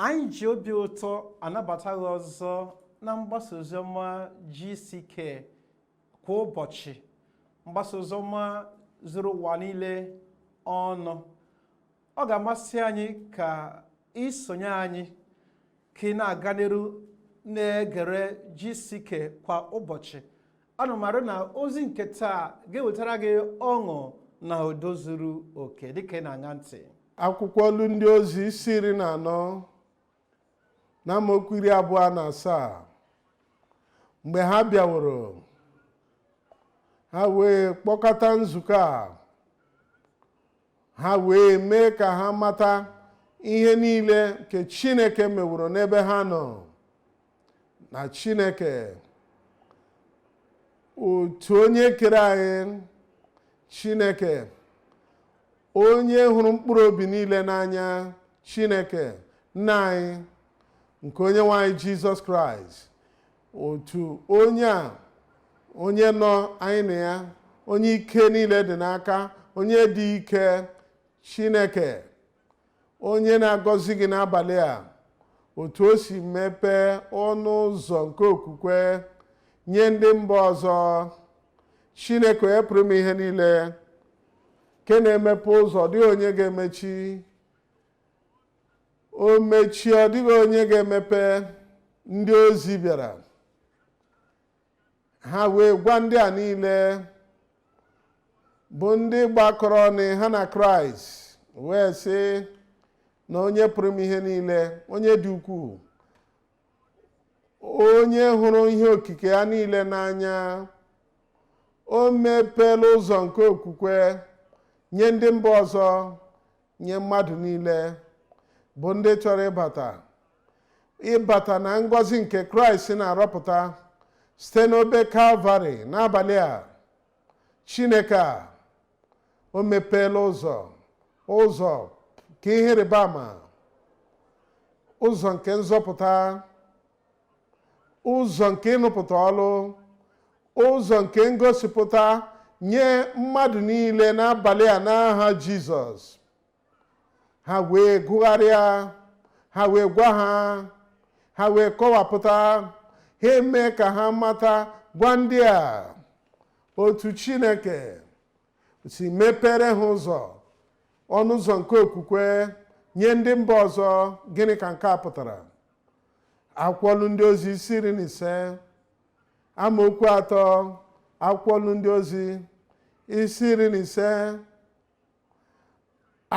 Anyị ji obi ụtọ anabata gị ọzọ na mgbasa oziọma GCK kwa ụbọchị. Mgbasa oziọma zuru ụwa niile ọnụ. Ọ ga-amasị anyị ka isonye anyị ka ị na-aga n'iru na-egere GCK kwa ụbọchị. Ana m arịọ na ozi nke taa ga-ewetara gị ọṅụ na udo zuru oke dịka ị na-aṅa ntị. Akwụkwọ olu ndị ozi isi 14 na amaokwu 27. Mgbe ha bịaworo, ha wee kpọkọta nzukọ a, ha wee mee ka ha mata ihe niile nke Chineke meworo n'ebe ha nọ, na Chineke otu onye kere anyị, Chineke onye hụrụ mkpụrụ obi niile n'anya, Chineke nna anyị nke onye nwe anyị Jizọs Kraịst, otu onye a onye nọ anyị na ya, onye ike niile dị n'aka, onye dị ike, Chineke onye na-agọzi gị n'abalị a, otu o si mepee ọnụ ụzọ nke okwukwe nye ndị mba ọzọ. Chineke onye pụrụ ime ihe niile, nke na-emepe ụzọ, ọ dịghị onye ga-emechi. O mechie, ọ dịghị onye ga-emepe. Ndị ozi bịara, ha wee gwa ndị a niile bụ ndị gbakọrọ ọnụ ha na Kraịst, wee sị na onye pụrụ ime ihe niile, onye dị ukwuu, onye hụrụ ihe okike ya niile n'anya, o mepeela ụzọ nke okwukwe nye ndị mba ọzọ, nye mmadụ niile bụ ndị chọrọ ịbata na ngọzi nke Kraịst na-arọpụta site n'obe Kalvarị. N'abalị a, Chineke a o mepeela ụzọ nke ihe ịrịba ama, ụzọ nke nzọpụta, ụzọ nke ịnụpụta ọlụ, ụzọ nke ngosipụta nye mmadụ niile n'abalị a n'aha Jizọs. Ha wee gụgharịa, ha wee gwa ha wee kọwapụta, ha eme ka ha mata, gwa ndị a otu Chineke si mepere ha ụzọ, ọnụ ụzọ nke okwukwe nye ndị mba ọzọ. Gịnị ka nke a pụtara? Akwụkwọ olu ndị ozi isi 15 amaokwu 3. Akwụkwọ olu ndị ozi isi 15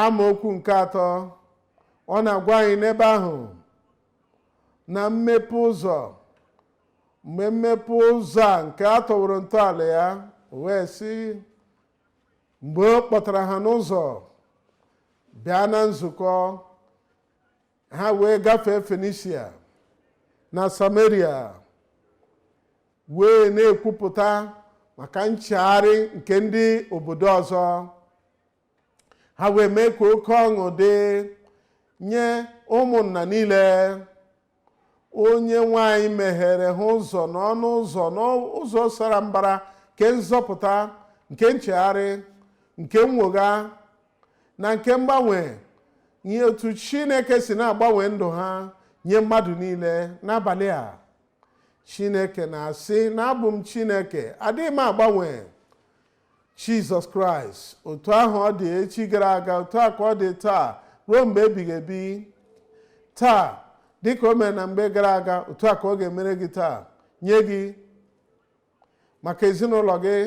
amaokwu nke 3. Ọ na-agwa anyị n'ebe ahụ na mmepe ụzọ, mgbe mmepe ụzọ a nke a tọworo ntọala ya, wee sị, mgbe ọ kpọtara ha n'ụzọ bịa na nzukọ, ha wee gafee Fenisia na Samaria, wee na-ekwupụta maka nchegharị nke ndị obodo ọzọ. Ha wee mee ka oke ọṅụ dị nye ụmụnna niile. Onye nwanyị meghere ha ụzọ n'ọnụ ụzọ, n'ụzọ sara mbara nke nzọpụta, nke nchegharị, nke mwogha na nke mgbanwe, nye otu Chineke si na-agbanwe ndụ ha nye mmadụ niile. N'abalị a, Chineke na-asị na abụ m Chineke, adịghị m agbanwe. Jizọs Kraịst otu ahụ ọ dị echi gara aga, otu a ka ọ dị taa ruo mgbe ebighị ebi. Taa dịka o mere na mgbe gara aga, otu a ka ọ ga-emere gị taa, nye gị, maka ezinụlọ gị,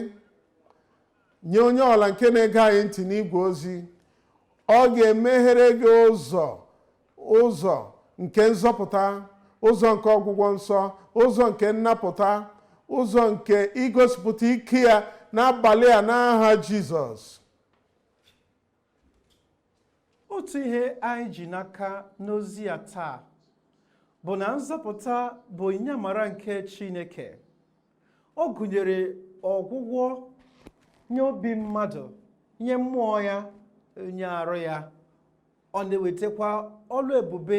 nye onye ọla nke na-ege anyị ntị n'igwe ozi. Ọ ga-emeghere gị ụzọ nke nzọpụta, ụzọ nke ọgwụgwọ nsọ, ụzọ nke nnapụta, ụzọ nke igosipụta ike ya n'abalị a n'aha Jizọs. Otu ihe anyị ji n'aka n'ozi ya taa bụ na nzọpụta bụ onyinye amara nke Chineke. Ọ gụnyere ọgwụgwọ nye obi mmadụ, nye mmụọ ya, nye arụ ya. Ọ na-ewetakwa ọlụ ebube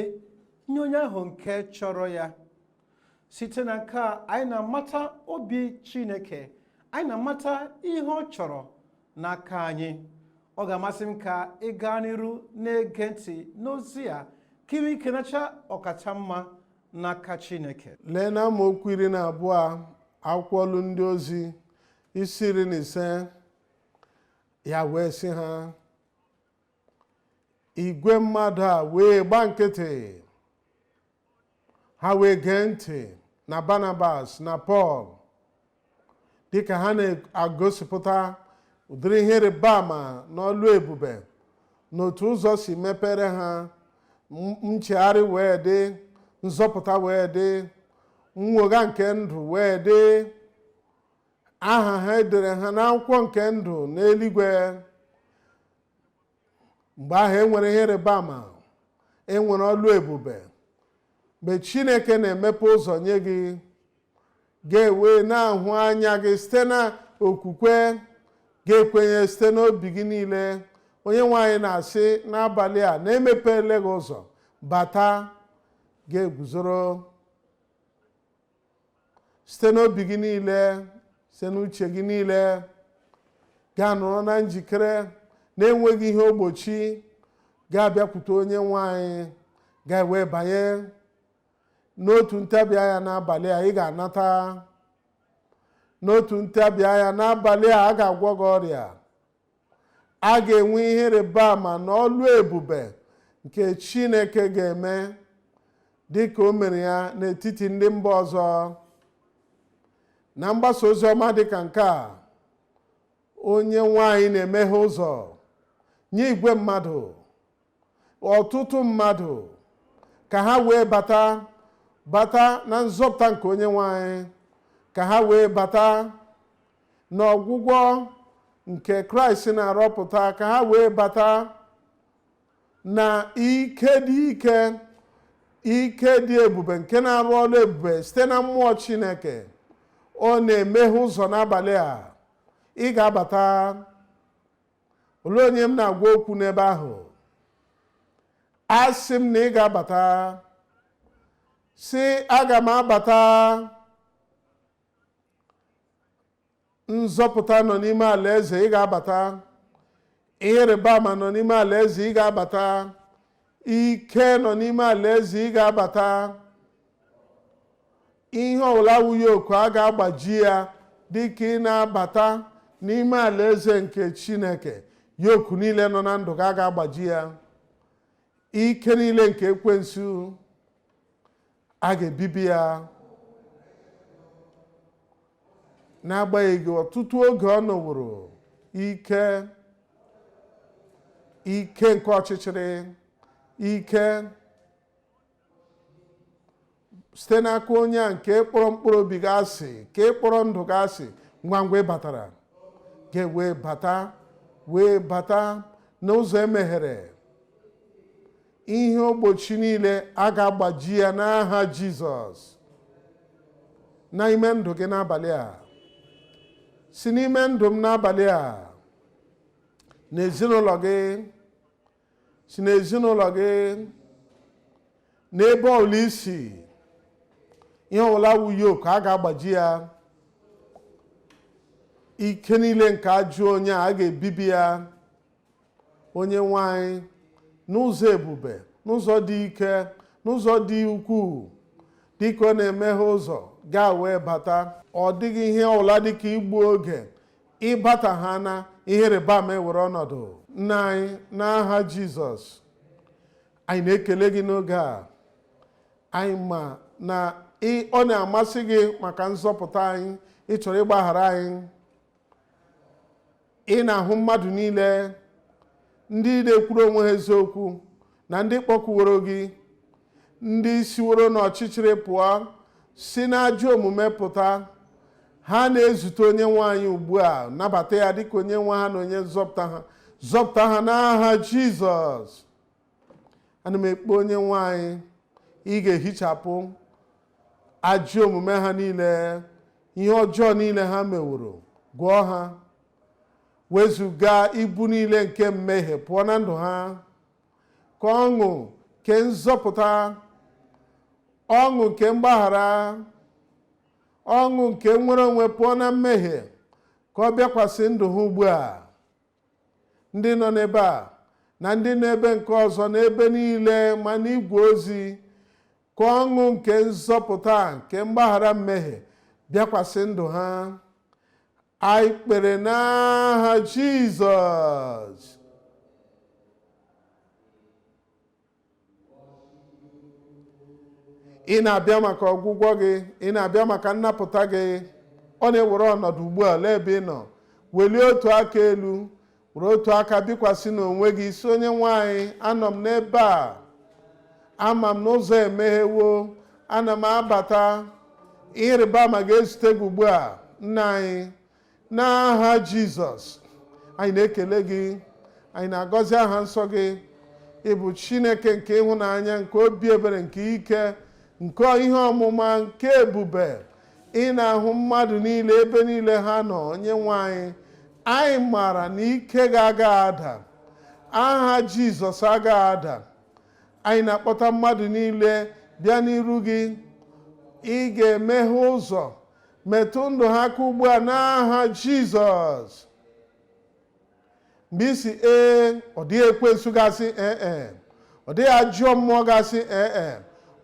nye onye ahụ nke chọrọ ya. Site na nke a, anyị na-amata obi Chineke, anyị na-amata ihe ọ chọrọ n'aka anyị. Ọ ga-amasị m ka ị gaa n'iru na-ege ntị n'ozi a ka inwe ike nacha ọkacha mma n'aka Chineke. lee na amaokwu 12 akwụkwọ Ọrụ Ndị Ozi isi 15 ya wee sị ha, igwe mmadụ a wee gba nkịtị, ha wee gee ntị na Barnabas na Pọl dịka ha na-agosipụta ụdịrị ihe ịrịba ama na ọlụ ebube n'otu ụzọ si mepere ha, nchegharị wee dị, nzọpụta wee dị, mwegha nke ndụ wee dị. Aha ha edere ha n'akwụkwọ nke ndụ n'eluigwe. Mgbe ahụ enwere ihe ịrịba ama, enwere ọlụ ebube. Mgbe Chineke na-emepe ụzọ nye gị, ga-ewe na-ahụ anya gị site na okwukwe, ga-ekwenye site n'obi gị niile. Onye nwaanyị na-asị n'abalị a na-emepele gị ụzọ, bata, ga-eguzoro site n'obi gị niile, site n'uche gị niile, ga-anọrọ na njikere na-enweghị ihe ogbochi, ga-abịakwute onye nwaanyị, ga-ewe banye n'otu ntabi anya n'abalị a. Ị ga-anata n'otu ntabi anya n'abalị a, a ga-agwọ gị ọrịa. A ga-enwe ihe ịrịba ama na ọlụ ebube nke Chineke ga-eme dịka o mere ya n'etiti ndị mba ọzọ. Na mgbasa ozi ọma dịka nke a, onye nwaanyị na-emeghe ụzọ nye igwe mmadụ, ọtụtụ mmadụ, ka ha wee bata na nzọpụta nke onye nwaanyị, ka ha wee bata n'ọgwụgwọ nke Kraịst na-arọpụta, ka ha wee bata na ike dị ebube nke na-arụ ọrụ ebube site na mmụọ Chineke. Ọ na-emeghe ụzọ n'abalị a. Ị ga-abata. Olee onye m na-agwa okwu n'ebe ahụ? Asị m na ị ga-abata. Sị, aga m abata. Nzọpụta nọ n'ime alaeze, ị ga-abata. Ihe ịrịba ama nọ n'ime alaeze, ị ga-abata. Ike nọ n'ime alaeze, ị ga-abata. Ihe ọbụla wuye oku a ga-agbaji ya dịka ị na-abata n'ime alaeze nke Chineke. Yoku niile nọ na ndụ gị a ga-agbaji ya. Ike niile nke ekwensu a ga-ebibi ya. N'agbanyeghị ọtụtụ oge ọ nọworo ike nke ọchịchịrị, ike site n'aka onye a nke kpọrọ mkpụrụ obi gị asị, nke kpọrọ ndụ gị asị, ngwa ngwa ị batara, ga-wee bata n'ụzọ emeghere. Ihe ogbochi niile a ga-agbaji ya n'aha Jizọs n'ime ndụ gị n'abalị a. Si n'ime ndụ m n'abalị a, n'ezinụlọ gị, si n'ezinụlọ gị, n'ebe ọbụla isi, ihe ọbụla wuye oku a ga-agbaji ya. Ike niile nke ajọ onye a ga-ebibi ya. Onye nwanyị n'ụzọ ebube, n'ụzọ dị ike, n'ụzọ dị ukwuu, dịka ọ na-emeghe ụzọ gaa wee bata. Ọ dịghị ihe ọbụla dịka igbu oge ịbata ha na ihe ịrịba ama ewere ọnọdụ. Nna anyị, n'aha Jizọs, anyị na-ekele gị n'oge a. Anyị ma na ọ na-amasị gị maka nzọpụta anyị, ị chọrọ ịgbaghara anyị. Ị na-ahụ mmadụ niile, ndị na-ekwuru onwe ha eziokwu na ndị kpọkuworo gị, ndị siworo n'ọchịchịrị pụọ, si n'ajọ omume pụta. Ha na-ezute onye nwe anyị ugbu a, nabata ya dịka onye nwe ha na onye nzọpụta ha. Zọpụta ha n'aha Jizọs. Ana m ekpe onye nwe anyị, ị ga-ehichapụ ajọ omume ha niile, ihe ọjọọ niile ha meworo, gwọọ ha, wezụga ibu niile nke mmehie pụọ na ndụ ha. Ka ọṅụ nke nzọpụta, ọṅụ nke mgbaghara, ọṅụ nke nwere onwe pụọ na mmehie, ka ọ bịakwasị ndụ ha ugbu a. Ndị nọ n'ebe a na ndị n'ebe nke ọzọ n'ebe niile ma n'igwe ozi, ka ọṅụ nke nzọpụta nke mgbaghara mmehie bịakwasị ndụ ha. Anyị kpere n'aha Jizọs. Ị na-abịa maka ọgwụgwọ gị, ị na-abịa maka nnapụta gị. Ọ na-ewere ọnọdụ ugbu a lee ebe ị nọ. Welie otu aka elu, were otu aka bikwasị n'onwe gị, isi onye nwanyị, anọ m n'ebe a, ama m n'ụzọ emeghewo, ana m abata. Ihe ịrịba ama ga-ezute gị ugbu a. Nna anyị, n'aha Jizọs, anyị na-ekele gị, anyị na-agọzi aha nsọ gị. Ị bụ Chineke nke ịhụnanya, nke obi ebere, nke ike, nke ihe ọmụma, nke ebube. Ị na-ahụ mmadụ niile ebe niile ha nọ. Onye nwe anyị, anyị maara na ike gị agaghị ada, aha Jizọs agaghị ada. Anyị na-akpọta mmadụ niile bịa n'iru gị. Ị ga-emeghe ụzọ, metụ ndụ ha aka ugbu a n'aha Jizọs. Mgbe isi ọ dịghị ekwensu gasị ọ dịghị ajọ mmụọ gasị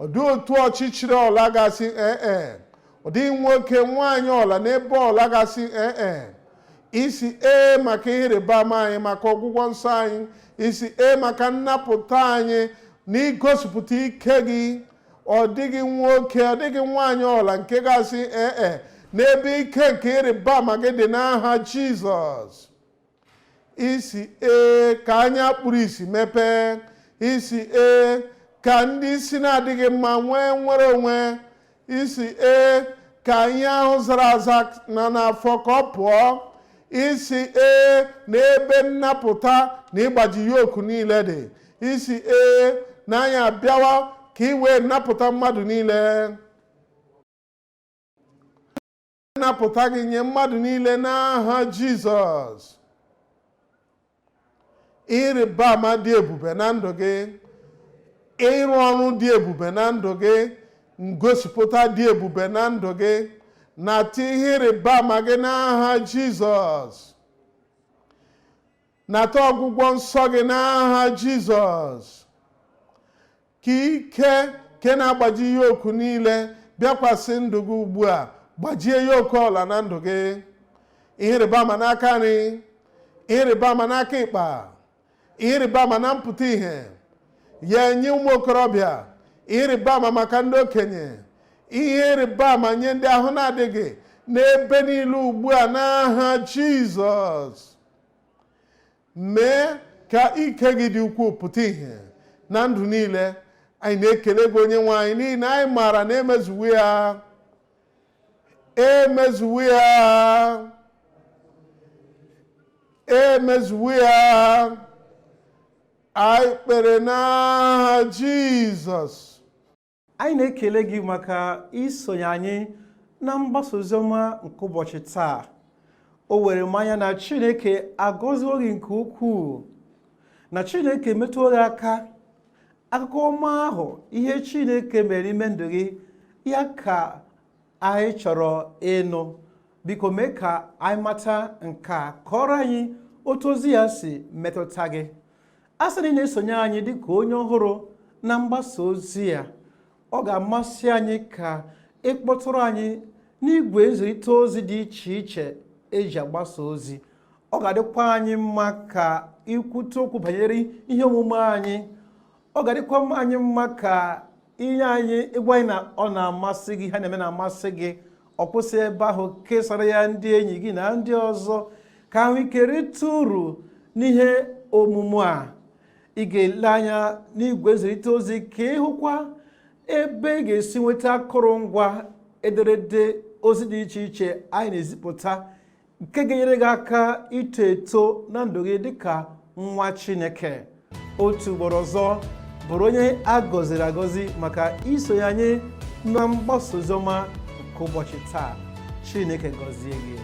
ọ dịghị otu ọchịchịrị ọla gasị ọ dịghị nwoke nwaanyị ọla n'ebe ọla gasị isi maka ihe ịrịba ama anyị, maka ọgwụgwọ nsọ anyị, isi maka nnapụta anyị na igosipụta ike gị. Ọ dịghị nwoke, ọ dịghị nwaanyị ọla nke gasị n'ebe ike nke ịrịba ama gị dị n'aha Jizọs. Isi ka anya kpuru isi mepee. Isi ka ndị isi na-adịghị mma nwee nwere onwe. Isi ka ihe ahụ zara aza na n'afọ ka ọ pụọ. Isi na ebe nnapụta na ịgbaji yoku niile dị. Isi na anyị abịawa ka ị wee nnapụta mmadụ niile. Nnapụta gị nye mmadụ niile n'aha Jizọs. Ịrịba ama dị ebube na ndụ gị, ịrụ ọrụ dị ebube na ndụ gị, ngosipụta dị ebube na ndụ gị, na ihe ịrịba ama gị n'aha Jizọs. Nata ọgwụgwọ nsọ gị n'aha Jizọs. Ka ike nke na-agbaji yoku niile bịakwasị ndụ gị ugbu a. Gbajie yoku ọla na ndụ gị. Ihe ịrịba ama n'aka nri, ihe ịrịba ama n'aka ịkpa, ihe ịrịba ama na mpụta ihe ya nye ụmụ okorobịa, ihe ịrịba ama maka ndị okenye, ihe ịrịba ama nye ndị ahụ na-adịghị n'ebe niile ugbu a n'aha Jizọs. Mee ka ike gị dị ukwuu pụta ihe na ndụ niile. Anyị na-ekele gị onye nwe anyị, n'ihi na anyị maara na emezuwo ya. Emezuwo ya. Emezuwo ya. Anyị kpere n'aha Jizọs. Anyị na-ekele gị maka isonye anyị na mgbasa oziọma nke ụbọchị taa. O were mmanya na Chineke agọziwo gị nke ukwuu, na Chineke metụrụ gị aka. Akụkọ ọma ahụ, ihe Chineke mere ime ndụ gị, ya ka anyị chọrọ ịnụ. Biko mee ka anyị mata nke a, kọrọ anyị otu ozi ya si metụta gị. A sị na ị na-esonye anyị dị ka onye ọhụrụ na mgbasa ozi ya, ọ ga-amasị anyị ka ị kpọtụrụ anyị n'igwe nzirịta ozi dị iche iche eji agbasa ozi. Ọ ga-adịkwa anyị mma ka ikwute okwu banyere ihe omume anyị. Ọ ga-adịkwa anyị mma ka inye anyị ịgwa anyị na ọ na-amasị gị, ha na-eme na-amasị gị. Ọ kwụsị ebe ahụ, kesara ya ndị enyi gị na ndị ọzọ, ka ahụ ike rite uru n'ihe omume a. Ị ga-ele anya n'igwe nzirịta ozi ka ịhụkwa ebe ị ga-esi nweta akụrụngwa ederede ozi dị iche iche anyị na-ezipụta, nke ga-enyere gị aka ito eto na ndụ gị dịka nwa Chineke. Otu ugboro ọzọ, bụrụ onye a gọziri agọzi maka isonye anyị na mgbasa oziọma nke ụbọchị taa. Chineke gọzie gị.